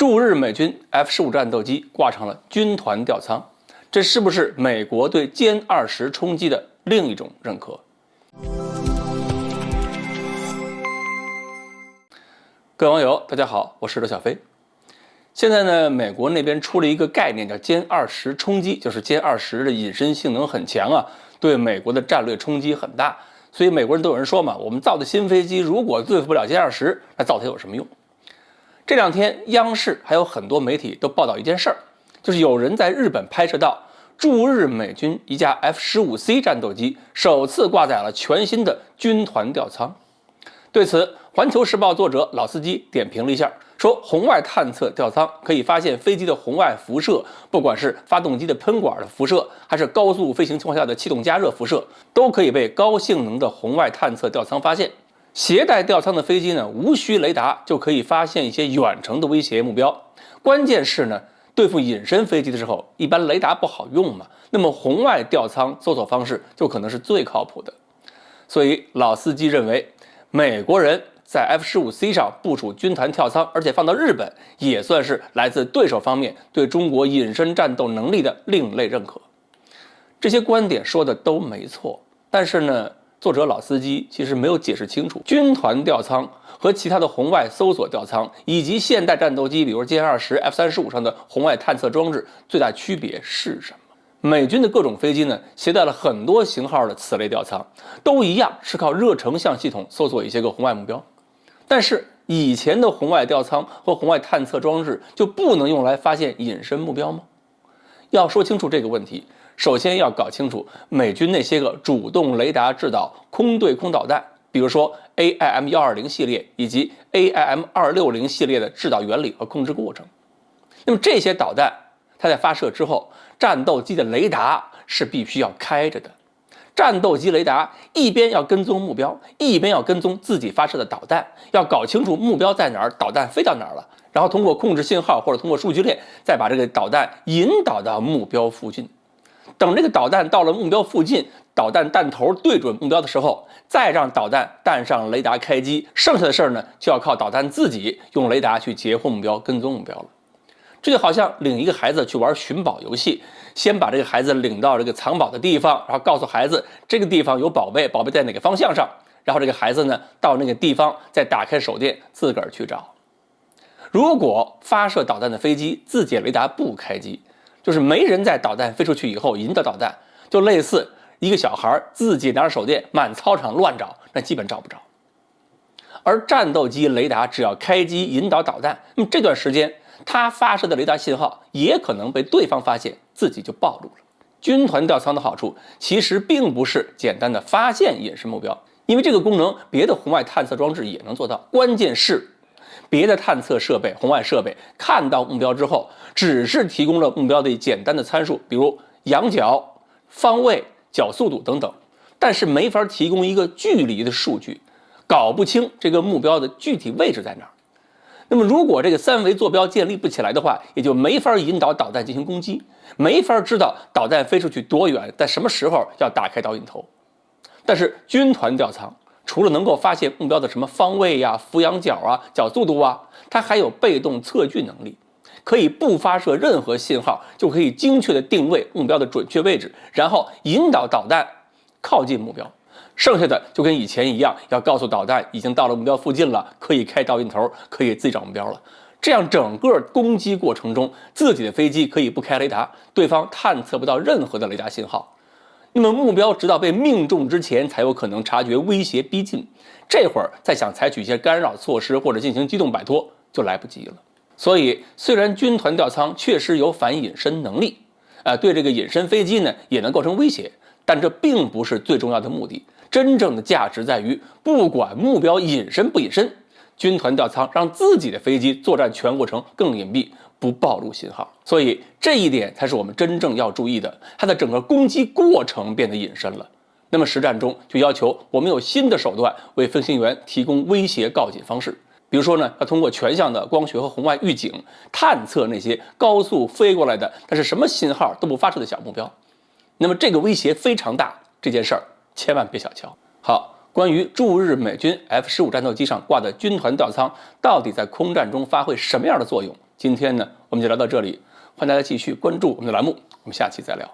驻日美军 F-15战斗机挂上了军团吊舱，这是不是美国对歼20冲击的另一种认可？各位网友，大家好，我是刘小飞。现在呢，美国那边出了一个概念，叫歼20冲击，就是歼20的隐身性能很强啊，对美国的战略冲击很大。所以美国人都有人说嘛，我们造的新飞机如果对付不了歼20，那造它有什么用？这两天，央视还有很多媒体都报道一件事儿，就是有人在日本拍摄到驻日美军一架 F-15C 战斗机首次挂载了全新的军团吊舱。对此，《环球时报》作者老司机点评了一下，说红外探测吊舱可以发现飞机的红外辐射，不管是发动机的喷管的辐射，还是高速飞行情况下的气动加热辐射，都可以被高性能的红外探测吊舱发现。携带吊舱的飞机呢，无需雷达就可以发现一些远程的威胁目标。关键是呢，对付隐身飞机的时候，一般雷达不好用嘛，那么红外吊舱搜索方式就可能是最靠谱的。所以老司机认为，美国人在 F-15C 上部署军团吊舱，而且放到日本，也算是来自对手方面对中国隐身战斗能力的另类认可。这些观点说的都没错，但是呢，作者老司机其实没有解释清楚，军团吊舱和其他的红外搜索吊舱，以及现代战斗机，比如歼20、F-35上的红外探测装置，最大区别是什么？美军的各种飞机呢，携带了很多型号的此类吊舱，都一样是靠热成像系统搜索一些个红外目标。但是以前的红外吊舱和红外探测装置就不能用来发现隐身目标吗？要说清楚这个问题，首先要搞清楚美军那些个主动雷达制导空对空导弹，比如说 AIM-120 系列以及 AIM-260 系列的制导原理和控制过程。那么这些导弹它在发射之后，战斗机的雷达是必须要开着的。战斗机雷达一边要跟踪目标，一边要跟踪自己发射的导弹，要搞清楚目标在哪儿，导弹飞到哪儿了，然后通过控制信号或者通过数据链，再把这个导弹引导到目标附近。等这个导弹到了目标附近，导弹弹头对准目标的时候，再让导弹弹上雷达开机，剩下的事儿呢，就要靠导弹自己用雷达去截获目标，跟踪目标了。这就好像领一个孩子去玩寻宝游戏，先把这个孩子领到这个藏宝的地方，然后告诉孩子这个地方有宝贝，宝贝在哪个方向上，然后这个孩子呢到那个地方再打开手电自个儿去找。如果发射导弹的飞机自己雷达不开机，就是没人在导弹飞出去以后引导导弹，就类似一个小孩自己拿着手电满操场乱找，那基本找不着。而战斗机雷达只要开机引导导弹，那么这段时间它发射的雷达信号也可能被对方发现，自己就暴露了。军团吊舱的好处其实并不是简单的发现隐身目标，因为这个功能别的红外探测装置也能做到，关键是别的探测设备、红外设备看到目标之后，只是提供了目标的简单的参数，比如仰角、方位、角速度等等，但是没法提供一个距离的数据，搞不清这个目标的具体位置在哪儿。那么如果这个三维坐标建立不起来的话，也就没法引导导弹进行攻击，没法知道导弹飞出去多远，在什么时候要打开导引头。但是军团吊舱除了能够发现目标的什么方位呀、俯仰角啊、角速度啊，它还有被动测距能力，可以不发射任何信号就可以精确的定位目标的准确位置，然后引导导弹靠近目标。剩下的就跟以前一样，要告诉导弹已经到了目标附近了，可以开导引头，可以自己找目标了。这样整个攻击过程中，自己的飞机可以不开雷达，对方探测不到任何的雷达信号。那么目标直到被命中之前才有可能察觉威胁逼近，这会儿再想采取一些干扰措施或者进行机动摆脱就来不及了。所以虽然军团吊舱确实有反隐身能力，对这个隐身飞机呢也能构成威胁，但这并不是最重要的目的。真正的价值在于，不管目标隐身不隐身，军团吊舱让自己的飞机作战全过程更隐蔽，不暴露信号。所以这一点才是我们真正要注意的，它的整个攻击过程变得隐身了。那么实战中就要求我们有新的手段为飞行员提供威胁告警方式，比如说呢，要通过全向的光学和红外预警探测那些高速飞过来的但是什么信号都不发射的小目标。那么这个威胁非常大，这件事儿千万别小瞧。好，关于驻日美军 F-15战斗机上挂的军团吊舱到底在空战中发挥什么样的作用，今天呢，我们就聊到这里，欢迎大家继续关注我们的栏目，我们下期再聊。